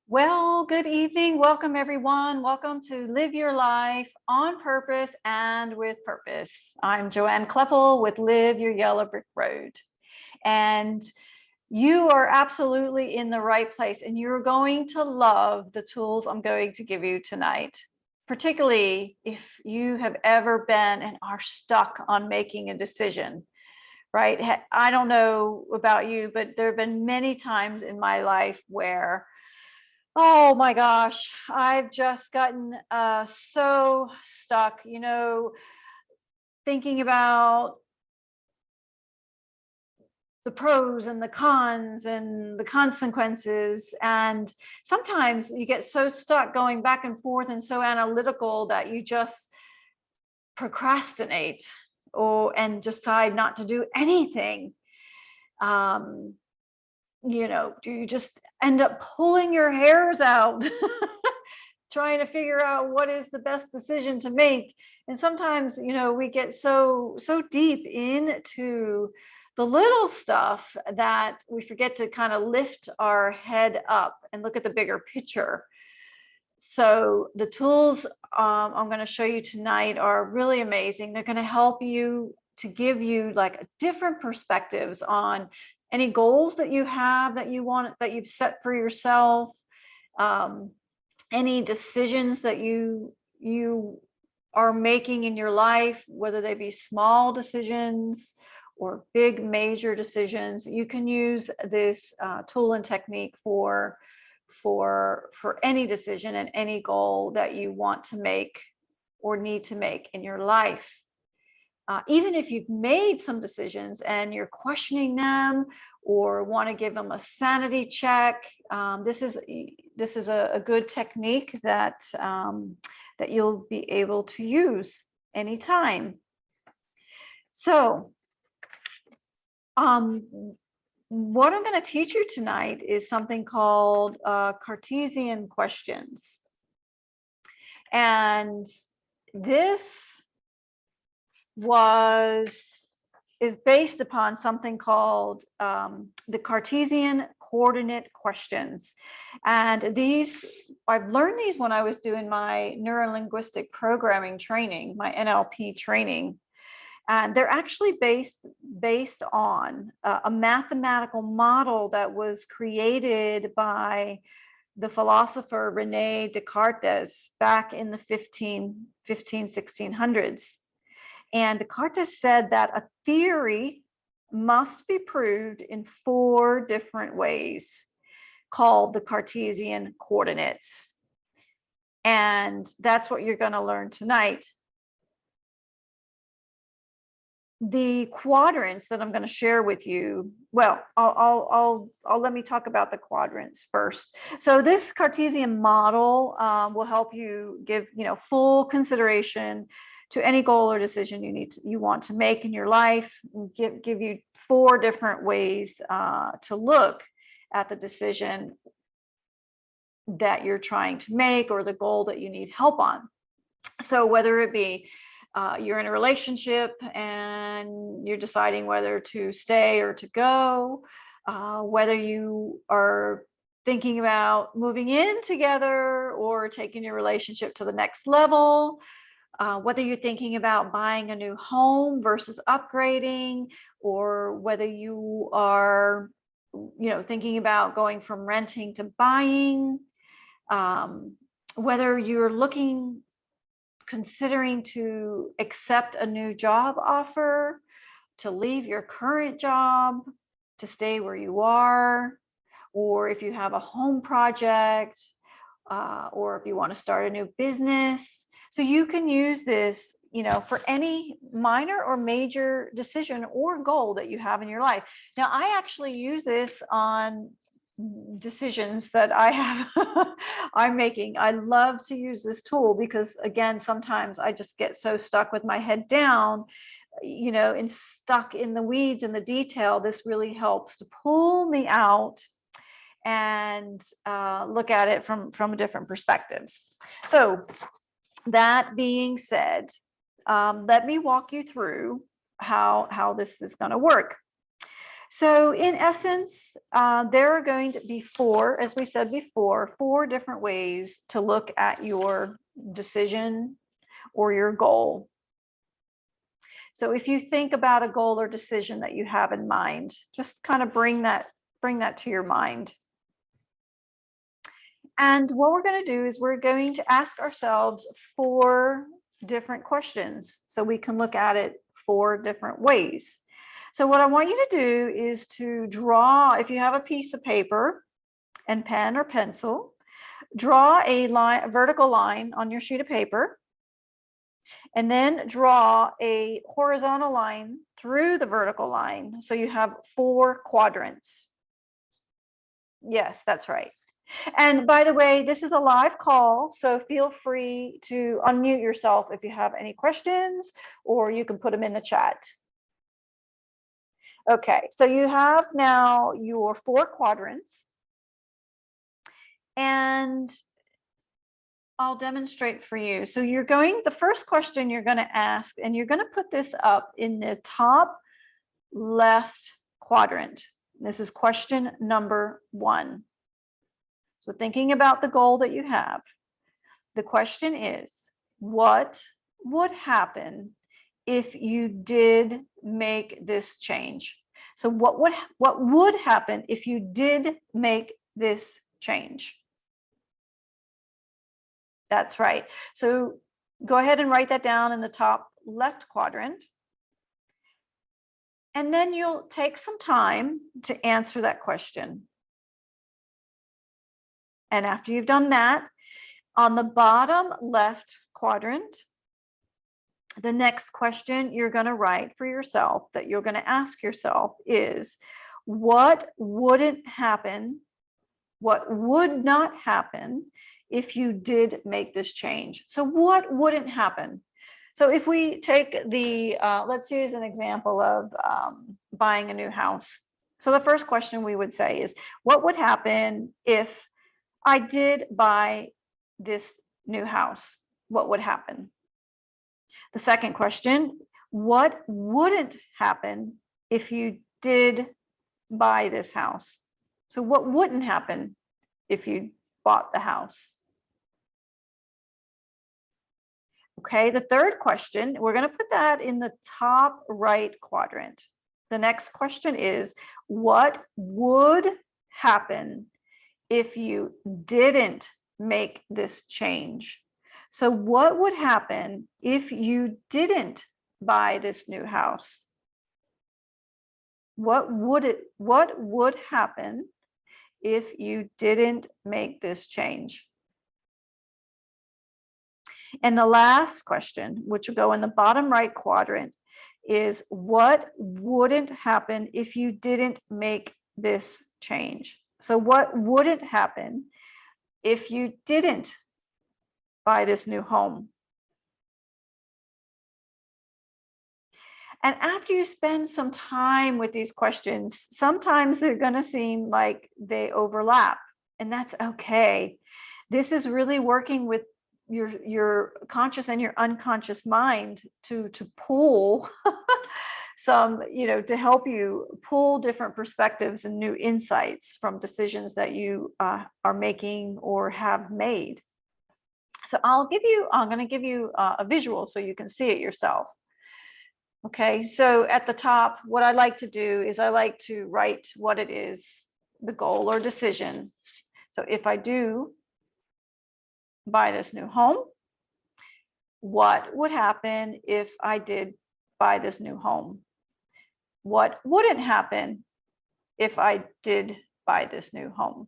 Well, good evening. Welcome, everyone. Welcome to Live Your Life on Purpose and with Purpose. I'm Joanne Klepal with Live Your Yellow Brick Road. And you are absolutely in the right place, and you're going to love the tools I'm going to give you tonight, particularly if you have ever been and are stuck on making a decision, right? I don't know about you, but there have been many times in my life where oh my gosh, I've just gotten so stuck, thinking about the pros and the cons and the consequences. And sometimes you get so stuck going back and forth and so analytical that you just procrastinate and decide not to do anything. Do you just end up pulling your hairs out trying to figure out what is the best decision to make? And sometimes we get so deep into the little stuff that we forget to kind of lift our head up and look at the bigger picture. So the tools I'm going to show you tonight are really amazing. They're going to help you to give you like different perspectives on any goals that you have that you've set for yourself, any decisions that you are making in your life, whether they be small decisions or big major decisions. You can use this tool and technique for any decision and any goal that you want to make or need to make in your life. Even if you've made some decisions and you're questioning them or want to give them a sanity check, this is a good technique that that you'll be able to use anytime. So what I'm going to teach you tonight is something called Cartesian questions. And this is based upon something called the Cartesian coordinate questions. And I've learned these when I was doing my neuro-linguistic programming training, my NLP training. And they're actually based on a mathematical model that was created by the philosopher Rene Descartes back in the 1600s. And Descartes said that a theory must be proved in 4 different ways, called the Cartesian coordinates. And that's what you're going to learn tonight. The quadrants that I'm going to share with you, well, I'll let me talk about the quadrants first. So this Cartesian model will help you give full consideration to any goal or decision you want to make in your life. Give you 4 different ways to look at the decision that you're trying to make or the goal that you need help on. So whether it be you're in a relationship and you're deciding whether to stay or to go, whether you are thinking about moving in together or taking your relationship to the next level, whether you're thinking about buying a new home versus upgrading, or whether you are thinking about going from renting to buying, whether you're considering to accept a new job offer, to leave your current job, to stay where you are, or if you have a home project, or if you want to start a new business. So you can use this, for any minor or major decision or goal that you have in your life. Now, I actually use this on decisions that I'm making. I love to use this tool because, again, sometimes I just get so stuck with my head down, and stuck in the weeds and the detail. This really helps to pull me out and look at it from different perspectives. So that being said, let me walk you through how this is going to work. So in essence, there are going to be four, as we said before, four different ways to look at your decision or your goal. So if you think about a goal or decision that you have in mind, just kind of bring that to your mind. And what we're going to do is we're going to ask ourselves four different questions so we can look at it four different ways. So what I want you to do is to draw, if you have a piece of paper and pen or pencil, draw a line, a vertical line on your sheet of paper, and then draw a horizontal line through the vertical line. So you have four quadrants. Yes, that's right. And by the way, this is a live call, so feel free to unmute yourself if you have any questions, or you can put them in the chat. Okay, so you have now your four quadrants, and I'll demonstrate for you. So you're going, the first question you're going to ask, and you're going to put this up in the top left quadrant. This is question number 1. So thinking about the goal that you have, the question is, what would happen if you did make this change? So what would happen if you did make this change? That's right. So go ahead and write that down in the top left quadrant. And then you'll take some time to answer that question. And after you've done that, on the bottom left quadrant, the next question you're going to write for yourself that you're going to ask yourself is, what wouldn't happen? What would not happen if you did make this change? So what wouldn't happen? So if we take the, let's use an example of buying a new house. So the first question we would say is, what would happen if I did buy this new house? What would happen? The second question, what wouldn't happen if you did buy this house? So what wouldn't happen if you bought the house? Okay, the third question, we're going to put that in the top right quadrant. The next question is, what would happen if you didn't make this change? So what would happen if you didn't buy this new house? What would happen if you didn't make this change? And the last question, which will go in the bottom right quadrant, is what wouldn't happen if you didn't make this change? So what wouldn't happen if you didn't buy this new home? And after you spend some time with these questions, sometimes they're going to seem like they overlap, and that's okay. This is really working with your conscious and your unconscious mind to pull some, to help you pull different perspectives and new insights from decisions that you are making or have made. So I'm going to give you a visual so you can see it yourself. Okay, so at the top, what I like to do is I like to write what it is, the goal or decision. So if I do buy this new home, what would happen if I did buy this new home? What wouldn't happen if I did buy this new home?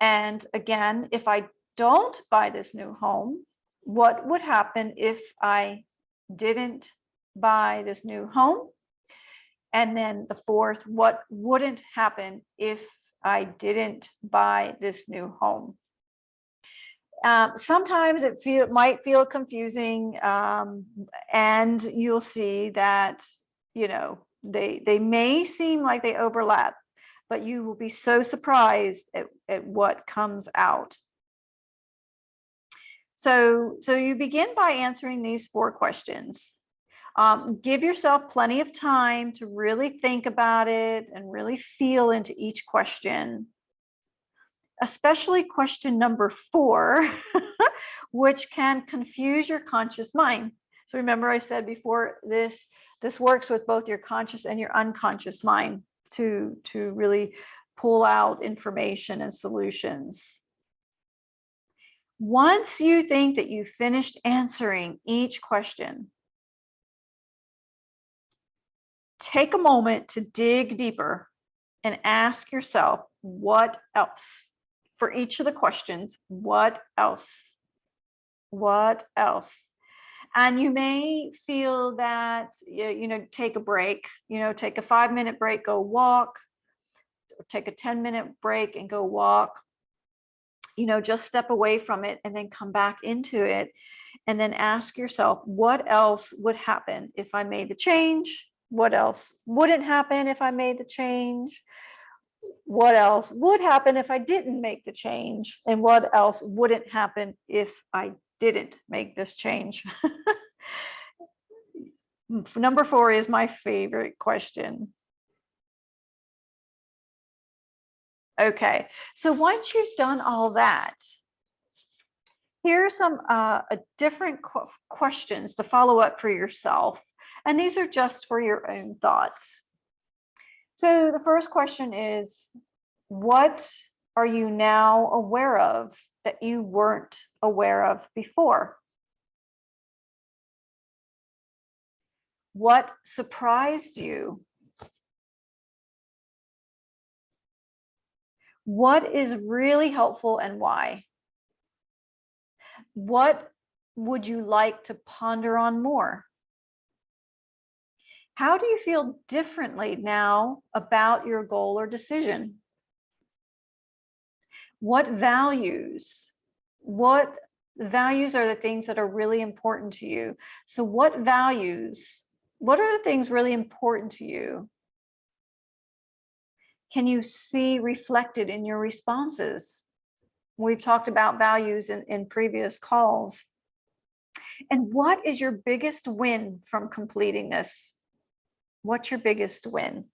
And again, if I don't buy this new home, what would happen if I didn't buy this new home? And then the fourth, what wouldn't happen if I didn't buy this new home? Sometimes it might feel confusing, and you'll see that, they may seem like they overlap, but you will be so surprised at what comes out. So you begin by answering these four questions. Give yourself plenty of time to really think about it and really feel into each question, especially question number 4, which can confuse your conscious mind. So remember I said before, this works with both your conscious and your unconscious mind to really pull out information and solutions. Once you think that you've finished answering each question, take a moment to dig deeper and ask yourself, what else? For each of the questions, what else? What else? And you may feel that, take a break, take a 5-minute break, go walk, or take a 10-minute break and go walk, just step away from it and then come back into it. And then ask yourself, what else would happen if I made the change? What else wouldn't happen if I made the change? What else would happen if I didn't make the change? And what else wouldn't happen if I didn't make this change? Number 4 is my favorite question. Okay, so once you've done all that, here are some different questions to follow up for yourself. And these are just for your own thoughts. So the first question is, what are you now aware of that you weren't aware of before? What surprised you? What is really helpful and why? What would you like to ponder on more? How do you feel differently now about your goal or decision? What values are the things that are really important to you? So what are the things really important to you? Can you see reflected in your responses? We've talked about values in previous calls. And what is your biggest win from completing this? What's your biggest win?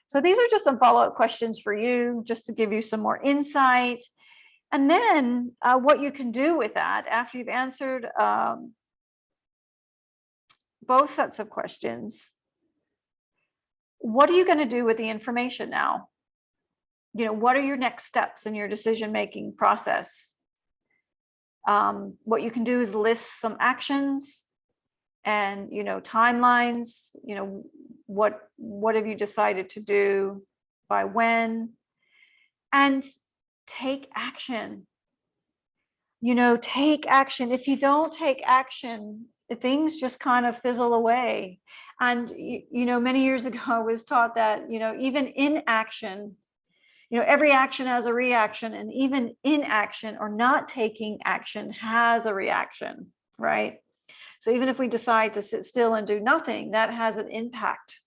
So these are just some follow-up questions for you, just to give you some more insight. And then what you can do with that after you've answered both sets of questions, what are you going to do with the information now? What are your next steps in your decision-making process? What you can do is list some actions and, timelines, what have you decided to do by when, and take action. Take action. If you don't take action, things just kind of fizzle away. And, many years ago, I was taught that, even inaction, every action has a reaction, and even inaction or not taking action has a reaction, right? So even if we decide to sit still and do nothing, that has an impact.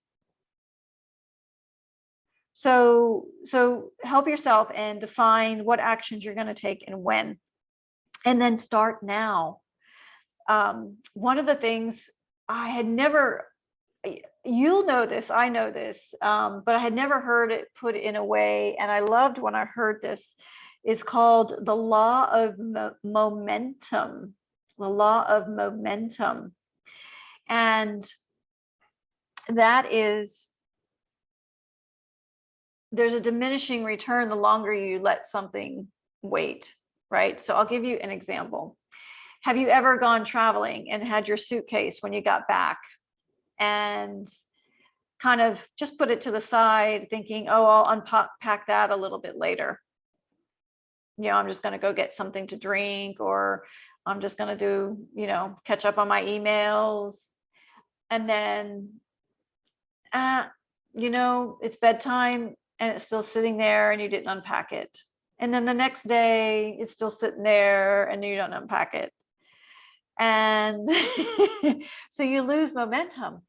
So help yourself and define what actions you're going to take and when, and then start now. One of the things I had never, you'll know this, I know this, but I had never heard it put in a way, and I loved when I heard this. It's called the law of momentum. The law of momentum. And that is, there's a diminishing return the longer you let something wait, right? So I'll give you an example. Have you ever gone traveling and had your suitcase when you got back and kind of just put it to the side thinking, oh, I'll unpack that a little bit later. I'm just going to go get something to drink, or I'm just going to do, catch up on my emails. And then, it's bedtime and it's still sitting there and you didn't unpack it. And then the next day it's still sitting there and you don't unpack it. And so you lose momentum.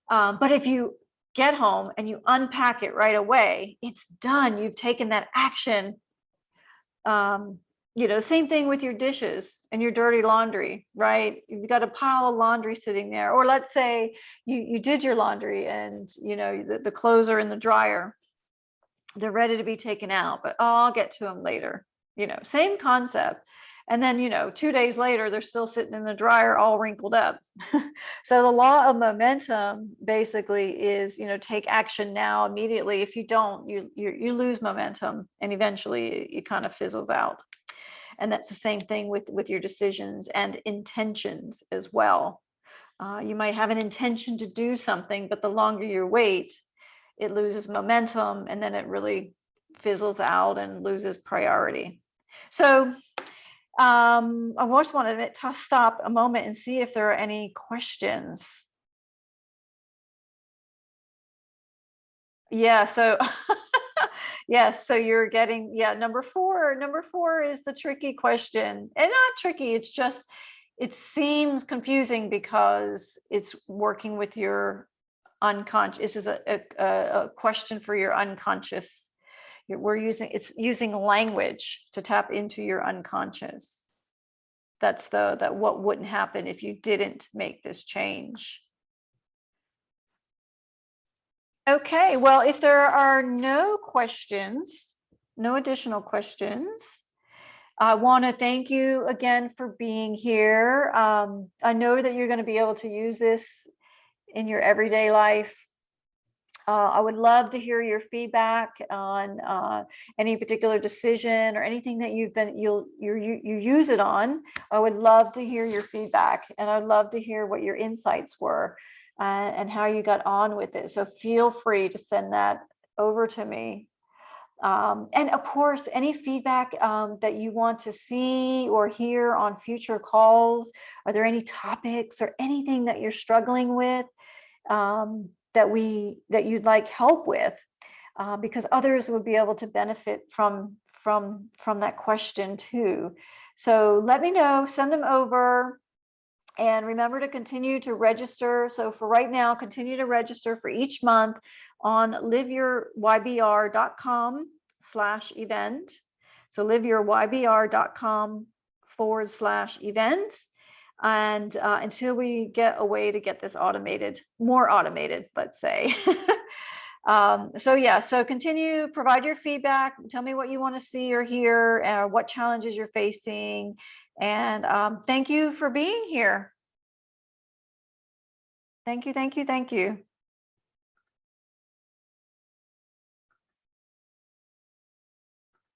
But if you get home and you unpack it right away, it's done. You've taken that action. Same thing with your dishes and your dirty laundry, right? You've got a pile of laundry sitting there. Or let's say you did your laundry and the clothes are in the dryer. They're ready to be taken out, but I'll get to them later. Same concept. And then 2 days later, they're still sitting in the dryer all wrinkled up. So the law of momentum basically is, take action now immediately. If you don't, you lose momentum, and eventually it kind of fizzles out. And that's the same thing with your decisions and intentions as well. You might have an intention to do something, but the longer you wait, it loses momentum, and then it really fizzles out and loses priority. So I just wanted to stop a moment and see if there are any questions. Yeah, so yes, so you're getting, number four is the tricky question. And not tricky, it's just, it seems confusing because it's working with your unconscious. This is a question for your unconscious. It's using language to tap into your unconscious. That's what wouldn't happen if you didn't make this change. Okay, well, if there are no questions, no additional questions, I want to thank you again for being here. I know that you're going to be able to use this in your everyday life. I would love to hear your feedback on any particular decision or anything that you use it on. I would love to hear your feedback, and I'd love to hear what your insights were and how you got on with it. So feel free to send that over to me. And of course, any feedback that you want to see or hear on future calls. Are there any topics or anything that you're struggling with? That you'd like help with, because others would be able to benefit from that question too. So let me know, send them over, and remember to continue to register. So for right now, continue to register for each month on liveyourybr.com/event. So liveyourybr.com/event. And until we get a way to get this more automated, let's say. So continue, provide your feedback, tell me what you want to see or hear, what challenges you're facing, and thank you for being here. Thank you.